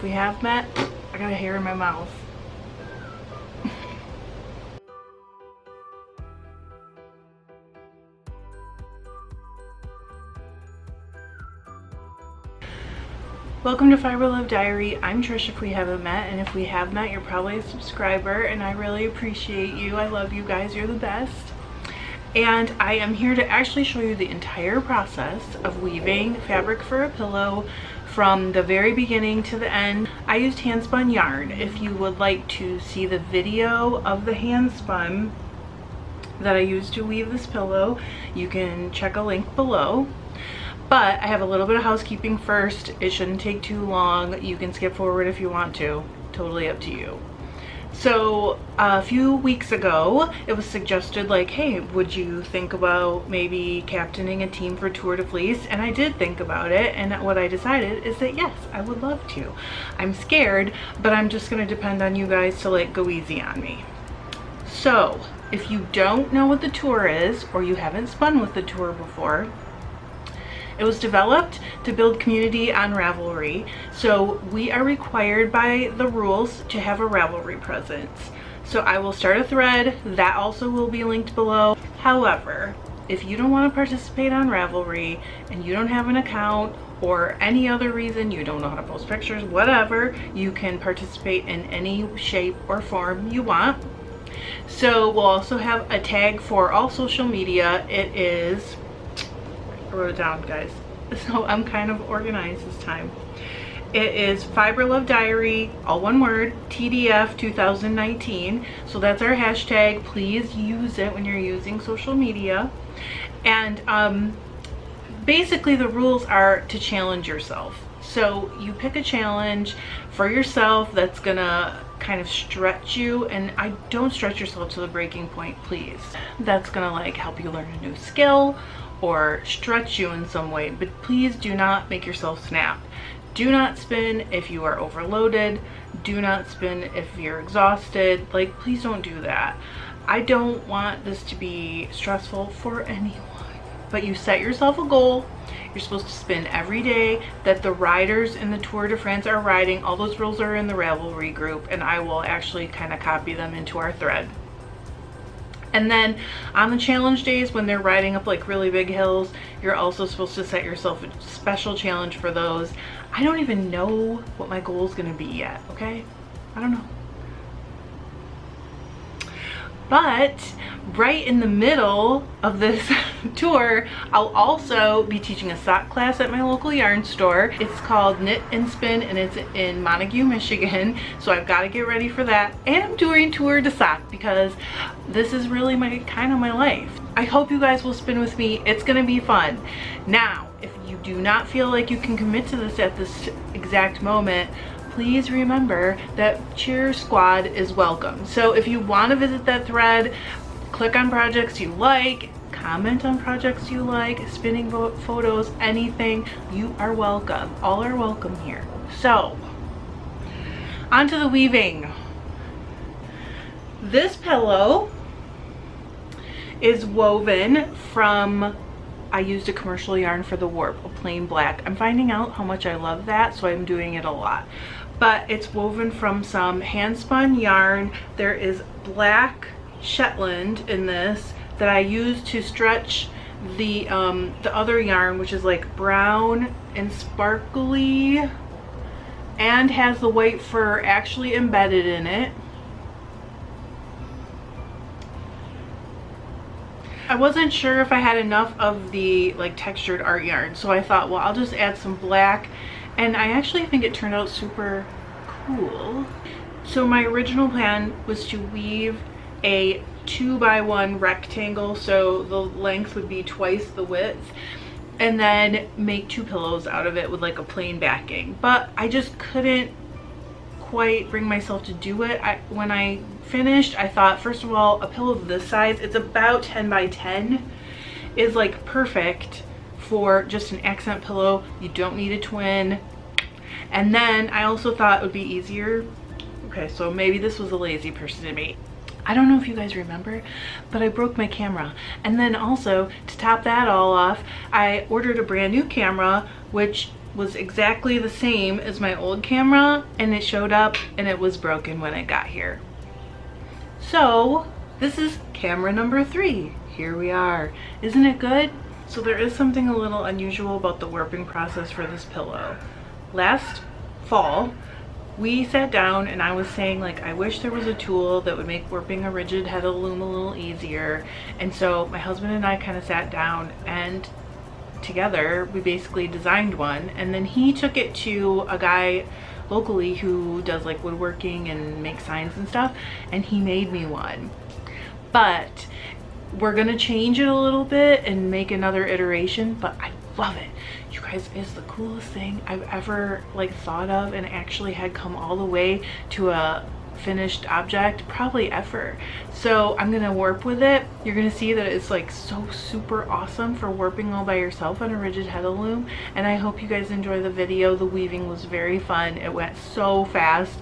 we have met, I got a hair in my mouth. Welcome to FiberLoveDiary. I'm Trish if we haven't met, and if we have met, you're probably a subscriber, and I really appreciate you. I love you guys, you're the best. And I am here to actually show you the entire process of weaving fabric for a pillow from the very beginning to the end. I used handspun yarn. If you would like to see the video of the handspun that I used to weave this pillow, you can check a link below. But I have a little bit of housekeeping first. It shouldn't take too long. You can skip forward if you want to. Totally up to you. So a few weeks ago, it was suggested like, hey, would you think about maybe captaining a team for Tour de Fleece? And I did think about it, and what I decided is that yes, I would love to. I'm scared, but I'm just gonna depend on you guys to like go easy on me. So if you don't know what the Tour is, or you haven't spun with the Tour before, it was developed to build community on Ravelry. So we are required by the rules to have a Ravelry presence. So I will start a thread, that also will be linked below. However, if you don't want to participate on Ravelry and you don't have an account or any other reason, you don't know how to post pictures, whatever, you can participate in any shape or form you want. So we'll also have a tag for all social media. It is, I wrote it down, guys, so I'm kind of organized this time. It is FiberLoveDiary, all one word, TDF 2019. So that's our hashtag. Please use it when you're using social media. And basically the rules are to challenge yourself. So you pick a challenge for yourself that's gonna kind of stretch you, and I don't stretch yourself to the breaking point, please. That's gonna like help you learn a new skill or stretch you in some way, but please do not make yourself snap. Do not spin if you are overloaded. Do not spin if you're exhausted. Like, please don't do that. I don't want this to be stressful for anyone. But you set yourself a goal. You're supposed to spin every day that the riders in the Tour de France are riding. All those rules are in the Ravelry group, and I will actually kind of copy them into our thread. And then on the challenge days when they're riding up like really big hills, you're also supposed to set yourself a special challenge for those. I don't even know what my goal is going to be yet, okay? I don't know. But right in the middle of this tour, I'll also be teaching a sock class at my local yarn store. It's called Knit and Spin, and it's in Montague, Michigan. So I've got to get ready for that. And I'm doing Tour de Sock because this is really my kind of my life. I hope you guys will spin with me. It's going to be fun. Now, if you do not feel like you can commit to this at this exact moment, please remember that Cheer Squad is welcome. So if you want to visit that thread, click on projects you like, comment on projects you like, spinning photos, anything, you are welcome. All are welcome here. So, on to the weaving. This pillow is woven from, I used a commercial yarn for the warp, a plain black. I'm finding out how much I love that, so I'm doing it a lot. But it's woven from some handspun yarn. There is black Shetland in this that I use to stretch the other yarn, which is like brown and sparkly and has the white fur actually embedded in it. I wasn't sure if I had enough of the like textured art yarn, so I thought, well, I'll just add some black, and I actually think it turned out super cool. So my original plan was to weave a 2x1 rectangle, so the length would be twice the width, and then make two pillows out of it with like a plain backing. But I just couldn't quite bring myself to do it. When I finished, I thought, first of all, a pillow of this size, it's about 10 by 10, is like perfect for just an accent pillow. You don't need a twin. And then I also thought it would be easier. Okay, so maybe this was a lazy person to me. I don't know if you guys remember, but I broke my camera. And then also, to top that all off, I ordered a brand new camera, which was exactly the same as my old camera, and it showed up and it was broken when it got here. So this is camera number 3. Here we are. Isn't it good? So there is something a little unusual about the warping process for this pillow. Last fall, we sat down and I was saying, like, I wish there was a tool that would make warping a rigid Heddle loom a little easier. And so my husband and I kind of sat down and together we basically designed one, and then he took it to a guy locally who does like woodworking and makes signs and stuff, and he made me one. But we're gonna change it a little bit and make another iteration, but I love it. You guys, it's the coolest thing I've ever like thought of and actually had come all the way to a finished object probably ever. So I'm gonna warp with it. You're gonna see that it's like so super awesome for warping all by yourself on a rigid Heddle loom, and I hope you guys enjoy the video. The weaving was very fun. It went so fast.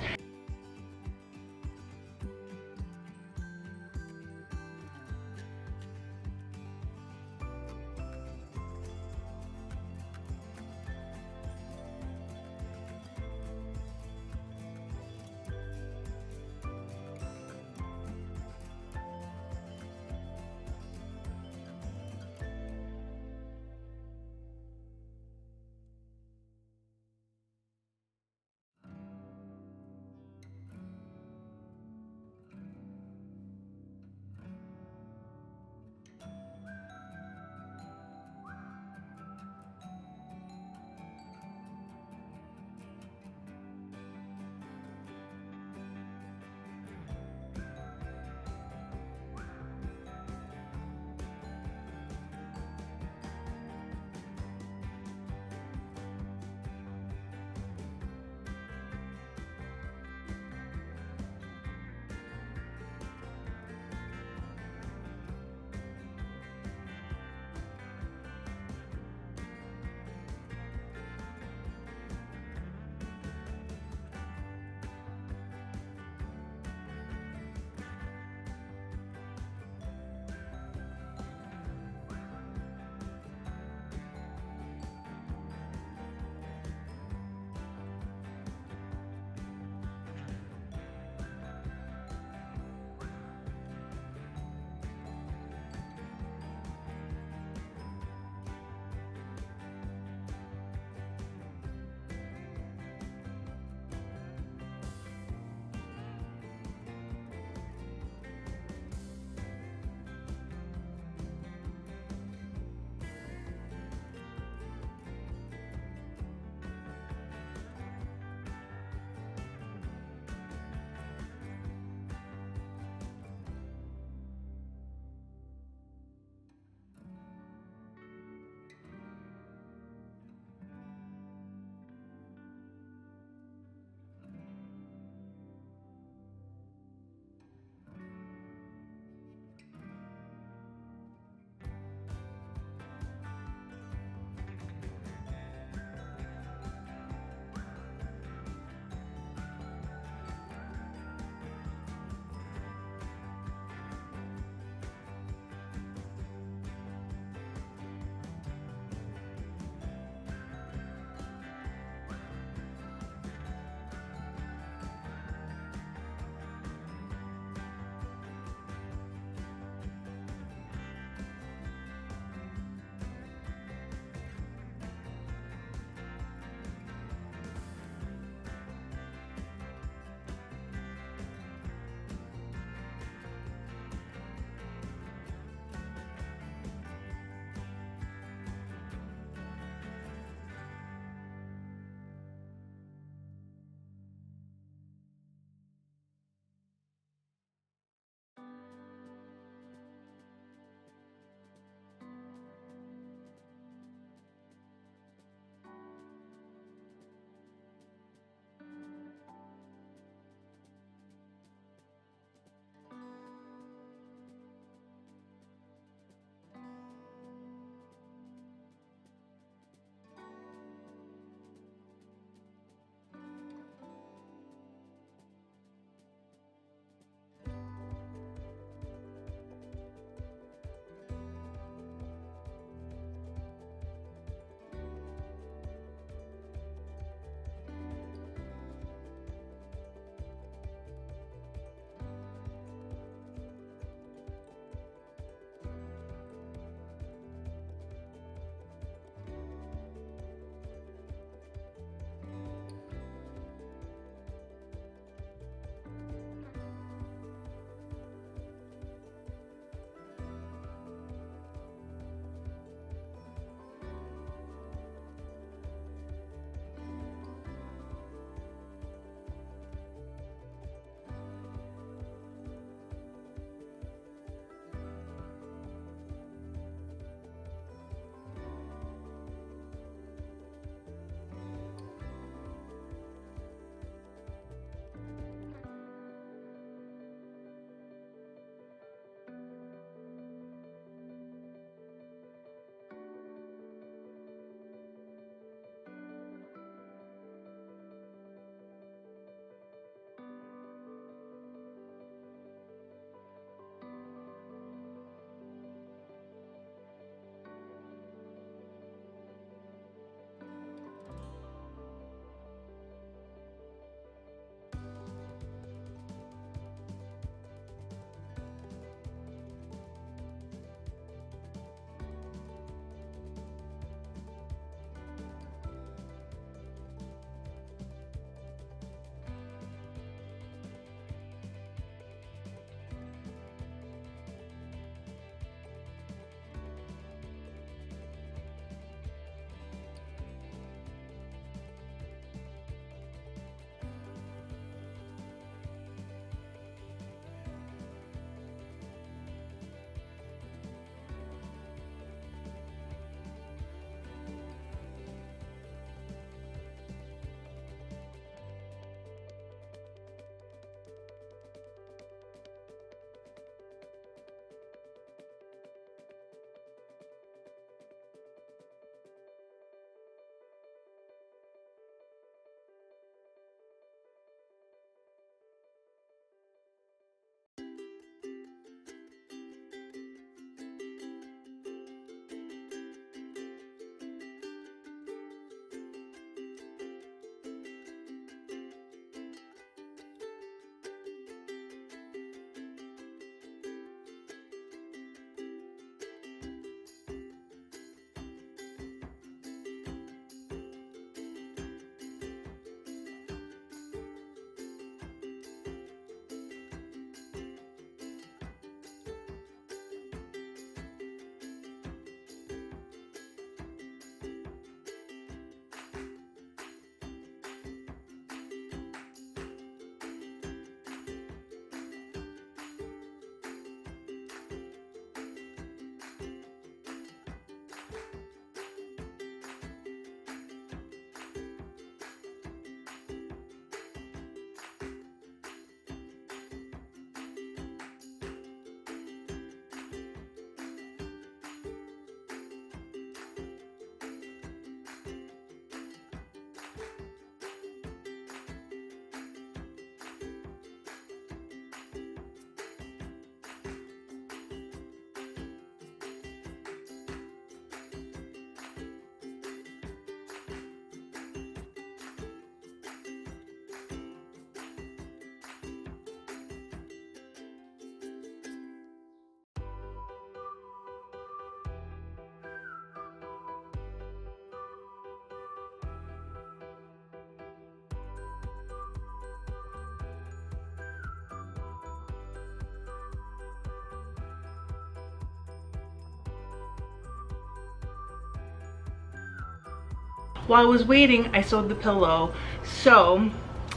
While I was waiting, I sewed the pillow. So,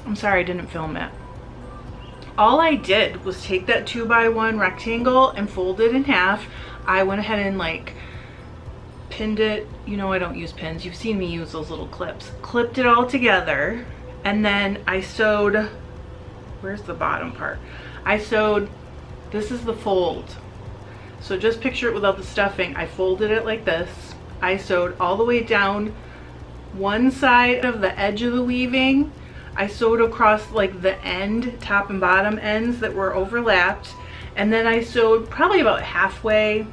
I'm sorry I didn't film it. All I did was take that 2x1 rectangle and fold it in half. I went ahead and like pinned it. You know I don't use pins. You've seen me use those little clips. Clipped it all together, and then I sewed, where's the bottom part? I sewed, this is the fold. So just picture it without the stuffing. I folded it like this. I sewed all the way down one side of the edge of the weaving. I sewed across like the end, top and bottom ends that were overlapped, and then I sewed probably about halfway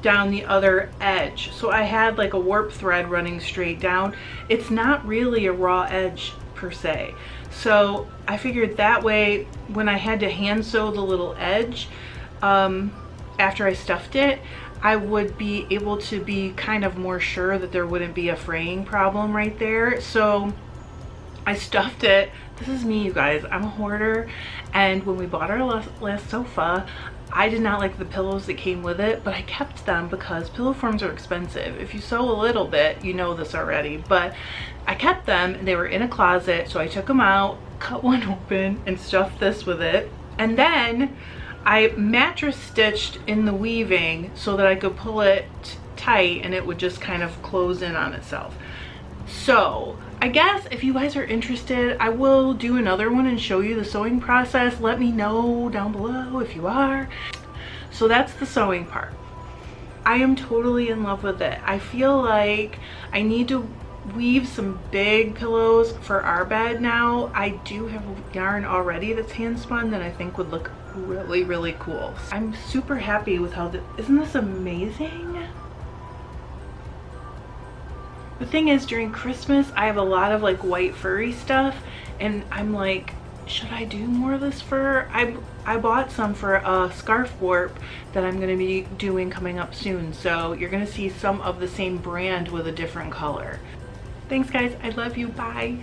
down the other edge. So I had like a warp thread running straight down. It's not really a raw edge per se. So I figured that way when I had to hand sew the little edge, after I stuffed it, I would be able to be kind of more sure that there wouldn't be a fraying problem right there. So I stuffed it. This is me, you guys. I'm a hoarder, and when we bought our last sofa, I did not like the pillows that came with it, but I kept them because pillow forms are expensive. If you sew a little bit, you know this already, but I kept them and they were in a closet, so I took them out, cut one open, and stuffed this with it. And then I mattress stitched in the weaving so that I could pull it tight and it would just kind of close in on itself. So I guess if you guys are interested, I will do another one and show you the sewing process. Let me know down below if you are. So that's the sewing part. I am totally in love with it. I feel like I need to weave some big pillows for our bed now. I do have yarn already that's hand spun that I think would look really, really cool. I'm super happy with how isn't this amazing? The thing is, during Christmas, I have a lot of like white furry stuff, and I'm like, should I do more of this fur? I bought some for a scarf warp that I'm going to be doing coming up soon, so you're going to see some of the same brand with a different color. Thanks guys, I love you, bye.